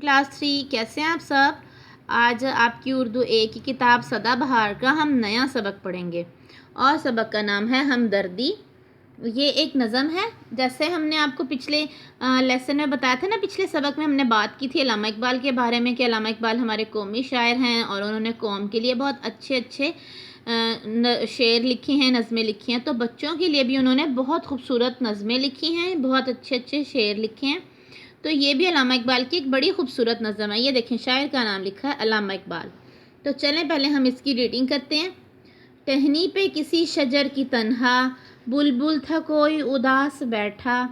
Class 3 कैसे हैं आप सब। आज आपकी उर्दू ए की किताब सदा बहार का हम नया सबक पढ़ेंगे और सबक का नाम है हमदर्दी। ये एक नज़म है। जैसे हमने आपको पिछले लेसन में बताया था ना, पिछले सबक में हमने बात की थी अल्लामा इकबाल के बारे में कि अल्लामा इकबाल हमारे कौमी शायर हैं और उन्होंने कौम के लिए बहुत अच्छे अच्छे शेर लिखे हैं, नज़में लिखी हैं। तो बच्चों के लिए भी उन्होंने बहुत खूबसूरत नज़में लिखी हैं, बहुत अच्छे अच्छे शेर लिखे हैं। तो ये भी अल्लामा इकबाल की एक बड़ी खूबसूरत नज़म है। ये देखें, शायर का नाम लिखा है अल्लामा इकबाल। तो चलें पहले हम इसकी रीडिंग करते हैं। टहनी पे किसी शजर की तन्हा, बुलबुल था कोई उदास बैठा,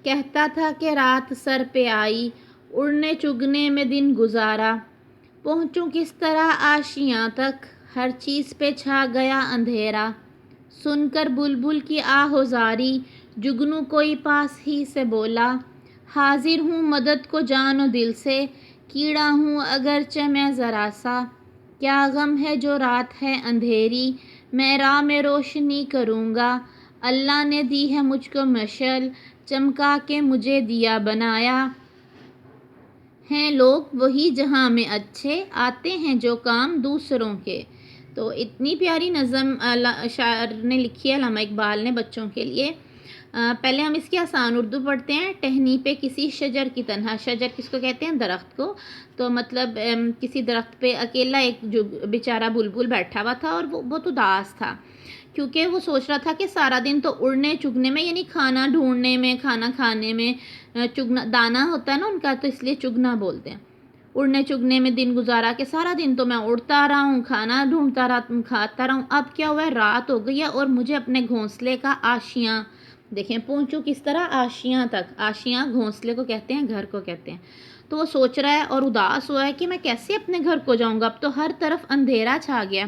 कहता था कि रात सर पे आई, उड़ने चुगने में दिन गुजारा, पहुँचूँ किस तरह आशियाँ तक, हर चीज़ पे छा गया अंधेरा, सुनकर बुलबुल की आहोज़ारी, जुगनू कोई पास ही से बोला, हाजिर हूँ मदद को जानो दिल से, कीड़ा हूँ अगरचे मैं ज़रा सा, क्या गम है जो रात है अंधेरी, मैं राह में रोशनी करूँगा, अल्लाह ने दी है मुझको मशल, चमका के मुझे दिया बनाया, हैं लोग वही जहाँ में अच्छे, आते हैं जो काम दूसरों के। तो इतनी प्यारी नज़म शायर ने लिखी है अल्लामा इकबाल ने बच्चों के लिए। पहले हम इसकी आसान उर्दू पढ़ते हैं। टहनी पे किसी शजर की तन्हा, शजर किसको कहते हैं? दरख्त को। तो मतलब किसी दरख्त पे अकेला एक जो बेचारा बुलबुल बैठा हुआ था और वो बहुत उदास था, क्योंकि वो सोच रहा था कि सारा दिन तो उड़ने चुगने में, यानी खाना ढूंढने में, खाना खाने में, चुगना दाना होता है ना उनका, तो इसलिए चुगना बोलते हैं। उड़ने चुगने में दिन गुजारा कि सारा दिन तो मैं उड़ता रहा हूँ, खाना ढूंढता रहा, खाता रहा हूँ। अब क्या हुआ है, रात हो गई है और मुझे अपने घोंसले का आशियाँ, देखें पहुँचूँ किस तरह आशियाँ तक। आशियाँ घोंसले को कहते हैं, घर को कहते हैं। तो वो सोच रहा है और उदास हुआ है कि मैं कैसे अपने घर को जाऊँगा, अब तो हर तरफ अंधेरा छा गया।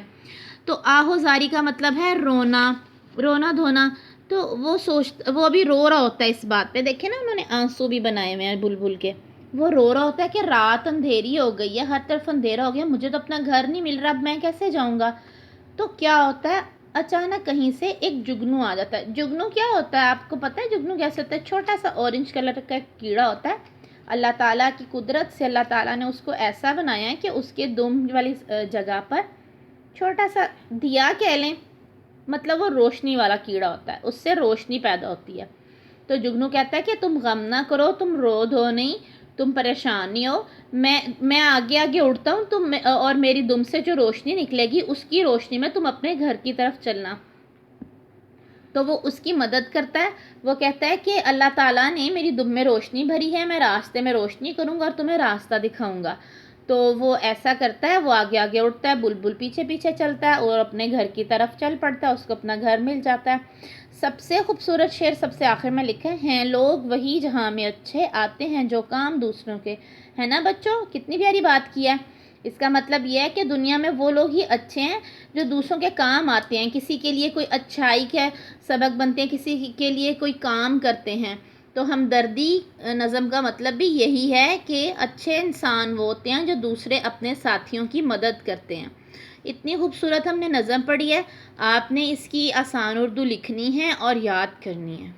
तो आहोजारी का मतलब है रोना, रोना धोना। तो वो भी रो रहा होता है इस बात पे। देखे ना, उन्होंने आंसू भी बनाए हुए हैं बुलबुल के। वो रो रहा होता है कि रात अंधेरी हो गई है, हर तरफ अंधेरा हो गया, मुझे तो अपना घर नहीं मिल रहा, अब मैं कैसे जाऊँगा। तो क्या होता है, अचानक कहीं से एक जुगनू आ जाता है। जुगनू क्या होता है आपको पता है? जुगनू कैसे होता है? छोटा सा ऑरेंज कलर का एक कीड़ा होता है। अल्लाह ताला की कुदरत से अल्लाह ताला ने उसको ऐसा बनाया है कि उसके दुम वाली जगह पर छोटा सा दिया कह लें, मतलब वो रोशनी वाला कीड़ा होता है, उससे रोशनी पैदा होती है। तो जुगनू कहता है कि तुम गम ना करो, तुम रो धो नहीं, तुम परेशान नहीं हो, मैं आगे आगे उड़ता हूँ, तुम और मेरी दुम से जो रोशनी निकलेगी उसकी रोशनी में तुम अपने घर की तरफ चलना। तो वो उसकी मदद करता है। वो कहता है कि अल्लाह ताला ने मेरी दुम में रोशनी भरी है, मैं रास्ते में रोशनी करूँगा और तुम्हें रास्ता दिखाऊँगा। तो वो ऐसा करता है, वो आगे आगे उड़ता है, बुलबुल पीछे पीछे चलता है और अपने घर की तरफ चल पड़ता है, उसको अपना घर मिल जाता है। सबसे खूबसूरत शेर सबसे आखिर में लिखे हैं लोग वही जहाँ में अच्छे, आते हैं जो काम दूसरों के। है ना बच्चों, कितनी प्यारी बात की है। इसका मतलब यह है कि दुनिया में वो लोग ही अच्छे हैं जो दूसरों के काम आते हैं, किसी के लिए कोई अच्छाई के सबक बनते हैं, किसी के लिए कोई काम करते हैं। तो हमदर्दी नज़म का मतलब भी यही है कि अच्छे इंसान वो होते हैं जो दूसरे अपने साथियों की मदद करते हैं। इतनी खूबसूरत हमने नज़म पढ़ी है। आपने इसकी आसान उर्दू लिखनी है और याद करनी है।